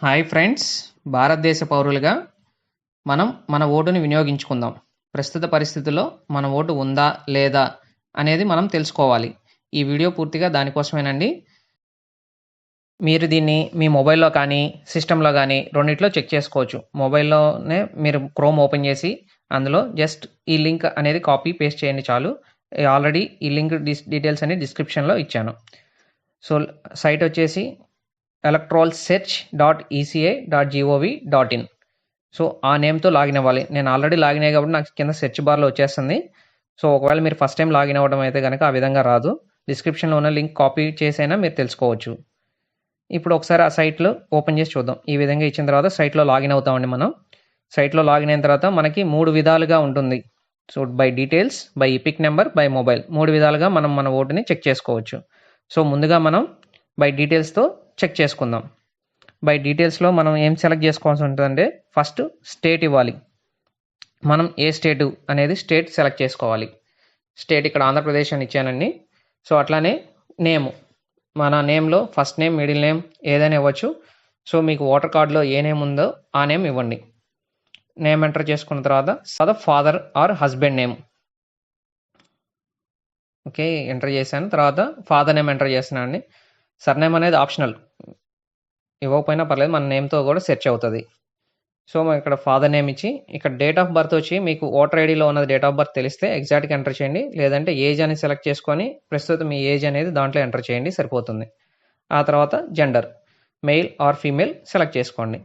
Hi friends, భారతదేశ పౌరులుగా మనం మన ఓటుని వినియోగించుకుందాం. ప్రస్తుత పరిస్థితుల్లో మన ఓటు ఉందా లేదా అనేది మనం తెలుసుకోవాలి. ఈ వీడియో పూర్తిగా దానికోసమేనండి. మీరు దీన్ని మీ మొబైల్లో కానీ సిస్టంలో కానీ రెండిట్లో చెక్ చేసుకోవచ్చు. మొబైల్లోనే మీరు క్రోమ్ ఓపెన్ చేసి అందులో జస్ట్ ఈ లింక్ అనేది కాపీ పేస్ట్ చేయండి చాలు. ఆల్రెడీ ఈ లింక్ డీటెయిల్స్ అన్ని డిస్క్రిప్షన్లో ఇచ్చాను. సో సైట్ వచ్చేసి electoralsearch.eca.gov.in. సో ఆ నేమ్తో లాగిన్ అవ్వాలి. నేను ఆల్రెడీ లాగిన్ అయ్యి కాబట్టి నాకు కింద సెర్చ్ బార్లో వచ్చేస్తుంది. సో ఒకవేళ మీరు ఫస్ట్ టైం లాగిన్ అవ్వడం అయితే కనుక ఆ విధంగా రాదు. డిస్క్రిప్షన్లో ఉన్న లింక్ కాపీ చేసైనా మీరు తెలుసుకోవచ్చు. ఇప్పుడు ఒకసారి ఆ సైట్లో ఓపెన్ చేసి చూద్దాం. ఈ విధంగా ఇచ్చిన తర్వాత సైట్లో లాగిన్ అవుతామండి. మనం సైట్లో లాగిన్ అయిన తర్వాత మనకి 3 విధాలుగా ఉంటుంది. So by details, by EPIC number, by mobile 3 విధాలుగా మనం మన ఓటుని చెక్ చేసుకోవచ్చు. సో ముందుగా మనం బై డీటెయిల్స్తో చెక్ చేసుకుందాం. బై డీటెయిల్స్లో మనం ఏం సెలెక్ట్ చేసుకోవాల్సి ఉంటుందంటే ఫస్ట్ స్టేట్ ఇవ్వాలి. మనం ఏ స్టేటు అనేది స్టేట్ సెలెక్ట్ చేసుకోవాలి. స్టేట్ ఇక్కడ ఆంధ్రప్రదేశ్ అని ఇచ్చానండి. సో అట్లానే నేము, మన నేమ్లో ఫస్ట్ నేమ్, మిడిల్ నేమ్ ఏదైనా ఇవ్వచ్చు. సో మీకు ఓటర్ కార్డులో ఏ నేమ్ ఉందో ఆ నేమ్ ఇవ్వండి. నేమ్ ఎంటర్ చేసుకున్న తర్వాత father are husband name okay enter చేశాను. తర్వాత ఫాదర్ నేమ్ ఎంటర్ చేస్తున్నాను అండి. సర్నేమ్ అనేది ఆప్షనల్, ఇవ్వకపోయినా పర్లేదు, మన నేమ్తో కూడా సెర్చ్ అవుతుంది. సో మనం ఇక్కడ ఫాదర్ నేమ్ ఇచ్చి ఇక్కడ డేట్ ఆఫ్ బర్త్ వచ్చి మీకు ఓటర్ ఐడిలో ఉన్నది డేట్ ఆఫ్ బర్త్ తెలిస్తే ఎగ్జాక్ట్గా ఎంటర్ చేయండి. లేదంటే ఏజ్ అని సెలెక్ట్ చేసుకొని ప్రస్తుతం మీ ఏజ్ అనేది దాంట్లో ఎంటర్ చేయండి, సరిపోతుంది. ఆ తర్వాత gender, male or female select చేసుకోండి.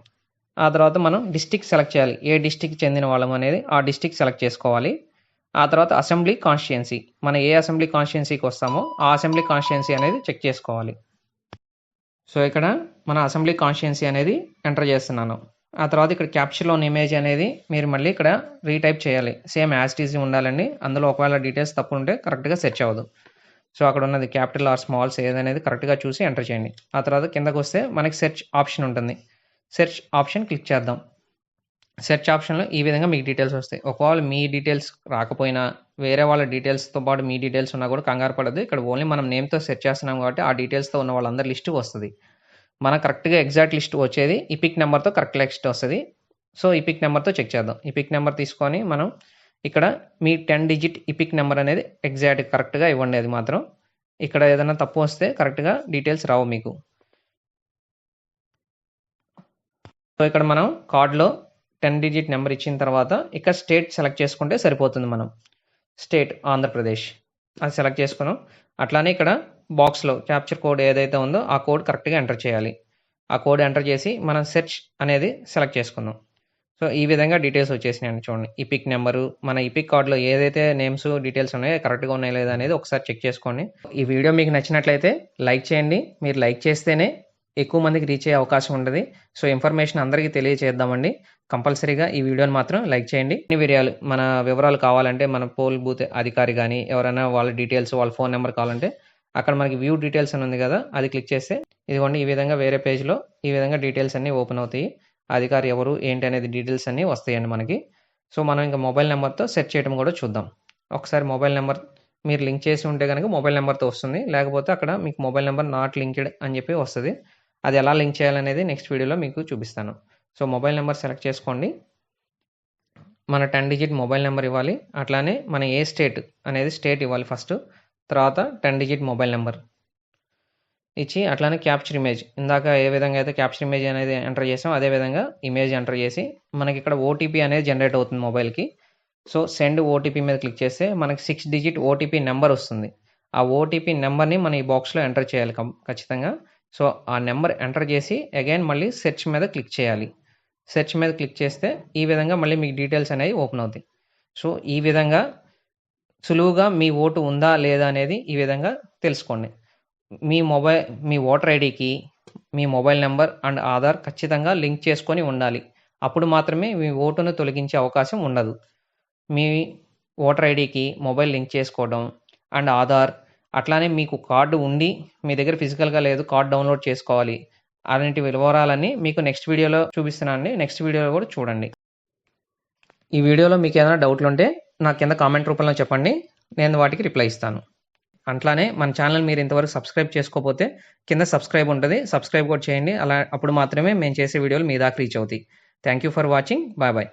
ఆ తర్వాత మనం డిస్టిక్ సెలెక్ట్ చేయాలి. ఏ డిస్టిక్ చెందిన వాళ్ళం అనేది ఆ డిస్టిక్ సెలెక్ట్ చేసుకోవాలి. ఆ తర్వాత అసెంబ్లీ కాన్స్టిట్యుయెన్సీ, మనం ఏ అసెంబ్లీ కాన్స్టిట్యుయెన్సీకి వస్తామో ఆ అసెంబ్లీ కాన్స్టిట్యుయెన్సీ అనేది చెక్ చేసుకోవాలి. సో ఇక్కడ మన అసెంబ్లీ కాన్స్టిట్యుయెన్సీ అనేది ఎంటర్ చేస్తున్నాను. ఆ తర్వాత ఇక్కడ క్యాప్చర్లోని ఇమేజ్ అనేది మీరు మళ్ళీ ఇక్కడ రీటైప్ చేయాలి. సేమ్ యాజ్ ఇట్ ఈజ్ ఉండాలండి. అందులో ఒకవేళ డీటెయిల్స్ తప్పు ఉంటే కరెక్ట్గా సెర్చ్ అవ్వదు. సో అక్కడ ఉన్నది క్యాపిటల్ ఆర్ స్మాల్స్ ఏదనేది కరెక్ట్గా చూసి ఎంటర్ చేయండి. ఆ తర్వాత కిందకు వస్తే మనకి సెర్చ్ ఆప్షన్ ఉంటుంది. సెర్చ్ ఆప్షన్ క్లిక్ చేద్దాం. సెర్చ్ ఆప్షన్లో ఈ విధంగా మీకు డీటెయిల్స్ వస్తాయి. ఒకవేళ మీ డీటెయిల్స్ రాకపోయినా వేరే వాళ్ళ డీటెయిల్స్తో పాటు మీ డీటెయిల్స్ ఉన్నా కూడా కంగారు పడదు. ఇక్కడ ఓన్లీ మనం నేమ్తో సెర్చ్ చేస్తున్నాం కాబట్టి ఆ డీటెయిల్స్తో ఉన్న వాళ్ళందరి లిస్టు వస్తుంది. మనకు కరెక్ట్గా ఎగ్జాక్ట్ లిస్ట్ వచ్చేది ఈపిక్ నెంబర్తో కరెక్ట్ లిస్ట్ వస్తుంది. సో ఈపిక్ నెంబర్తో చెక్ చేద్దాం. ఈపిక్ నెంబర్ తీసుకొని మనం ఇక్కడ మీ 10 డిజిట్ ఈపిక్ నెంబర్ అనేది ఎగ్జాక్ట్ కరెక్ట్గా ఇవ్వండి. అది మాత్రం ఇక్కడ ఏదైనా తప్పు వస్తే కరెక్ట్గా డీటెయిల్స్ రావు మీకు. సో ఇక్కడ మనం కార్డులో 10 డిజిట్ నెంబర్ ఇచ్చిన తర్వాత ఇక్కడ స్టేట్ సెలెక్ట్ చేసుకుంటే సరిపోతుంది. మనం స్టేట్ ఆంధ్రప్రదేశ్ అది సెలెక్ట్ చేసుకున్నాం. అట్లానే ఇక్కడ బాక్స్లో క్యాప్చర్ కోడ్ ఏదైతే ఉందో ఆ కోడ్ కరెక్ట్గా ఎంటర్ చేయాలి. ఆ కోడ్ ఎంటర్ చేసి మనం సెర్చ్ అనేది సెలెక్ట్ చేసుకుందాం. సో ఈ విధంగా డీటెయిల్స్ వచ్చేసినాయండి. చూడండి ఈపిక్ నెంబరు, మన ఈపిక్ కార్డులో ఏదైతే నేమ్స్ డీటెయిల్స్ ఉన్నాయో కరెక్ట్గా ఉన్నాయో లేదా అనేది ఒకసారి చెక్ చేసుకోండి. ఈ వీడియో మీకు నచ్చినట్లయితే లైక్ చేయండి. మీరు లైక్ చేస్తేనే ఎక్కువ మందికి రీచ్ అయ్యే అవకాశం ఉంటుంది. సో ఇన్ఫర్మేషన్ అందరికీ తెలియజేద్దామండి. కంపల్సరీగా ఈ వీడియోని మాత్రం లైక్ చేయండి. మన వివరాలు కావాలంటే మన పోల్ బూత్ అధికారి కానీ ఎవరైనా వాళ్ళ డీటెయిల్స్, వాళ్ళ ఫోన్ నెంబర్ కావాలంటే అక్కడ మనకి వ్యూ డీటెయిల్స్ అని ఉంది కదా, అది క్లిక్ చేస్తే ఇదిగోండి ఈ విధంగా వేరే పేజ్లో ఈ విధంగా డీటెయిల్స్ అన్నీ ఓపెన్ అవుతాయి. అధికారి ఎవరు ఏంటి అనేది డీటెయిల్స్ అన్నీ వస్తాయండి మనకి. సో మనం ఇంకా మొబైల్ నెంబర్తో సెర్చ్ చేయడం కూడా చూద్దాం. ఒకసారి మొబైల్ నెంబర్ మీరు లింక్ చేసి ఉంటే కనుక మొబైల్ నెంబర్తో వస్తుంది. లేకపోతే అక్కడ మీకు మొబైల్ నెంబర్ నాట్ లింక్డ్ అని చెప్పి వస్తుంది. అది ఎలా లింక్ చేయాలనేది నెక్స్ట్ వీడియోలో మీకు చూపిస్తాను. సో మొబైల్ నెంబర్ సెలెక్ట్ చేసుకోండి. మన 10 డిజిట్ మొబైల్ నెంబర్ ఇవ్వాలి. అట్లానే మన ఏ స్టేట్ అనేది స్టేట్ ఇవ్వాలి ఫస్ట్. తర్వాత 10 డిజిట్ మొబైల్ నెంబర్ ఇచ్చి అట్లానే క్యాప్చర్ ఇమేజ్, ఇందాక ఏ విధంగా అయితే క్యాప్చర్ ఇమేజ్ అనేది ఎంటర్ చేసాం అదే విధంగా ఇమేజ్ ఎంటర్ చేసి మనకి ఇక్కడ ఓటీపీ అనేది జనరేట్ అవుతుంది మొబైల్కి. సో సెండ్ ఓటీపీ మీద క్లిక్ చేస్తే మనకి 6 డిజిట్ ఓటీపీ నెంబర్ వస్తుంది. ఆ ఓటీపీ నెంబర్ని మనం ఈ బాక్స్లో ఎంటర్ చేయాలి ఖచ్చితంగా. సో ఆ నెంబర్ ఎంటర్ చేసి అగైన్ మళ్ళీ సెర్చ్ మీద క్లిక్ చేయాలి. సెర్చ్ మీద క్లిక్ చేస్తే ఈ విధంగా మళ్ళీ మీకు డీటెయిల్స్ అనేవి ఓపెన్ అవుతాయి. సో ఈ విధంగా సులువుగా మీ ఓటు ఉందా లేదా అనేది ఈ విధంగా తెలుసుకోండి. మీ ఓటర్ ఐడికి మీ మొబైల్ నెంబర్ అండ్ ఆధార్ ఖచ్చితంగా లింక్ చేసుకొని ఉండాలి. అప్పుడు మాత్రమే మీ ఓటును తొలగించే అవకాశం ఉండదు. మీ ఓటర్ ఐడికి మొబైల్ లింక్ చేసుకోవడం అండ్ ఆధార్, అట్లానే మీకు కార్డు ఉండి మీ దగ్గర ఫిజికల్గా లేదు, కార్డు డౌన్లోడ్ చేసుకోవాలి. అలాంటి వివరాలన్నీ మీకు నెక్స్ట్ వీడియోలో చూపిస్తున్నానండి. నెక్స్ట్ వీడియోలో కూడా చూడండి. ఈ వీడియోలో మీకు ఏదైనా డౌట్లు ఉంటే నా కింద కామెంట్ రూపంలో చెప్పండి, నేను వాటికి రిప్లై ఇస్తాను. అట్లానే మన ఛానల్ మీరు ఇంతవరకు సబ్స్క్రైబ్ చేసుకోకపోతే కింద సబ్స్క్రైబ్ ఉంటుంది, సబ్స్క్రైబ్ కూడా చేయండి. అలా అప్పుడు మాత్రమే మేము చేసే వీడియోలు మీ దాకా రీచ్ అవుతాయి. Thank you for watching. Bye bye.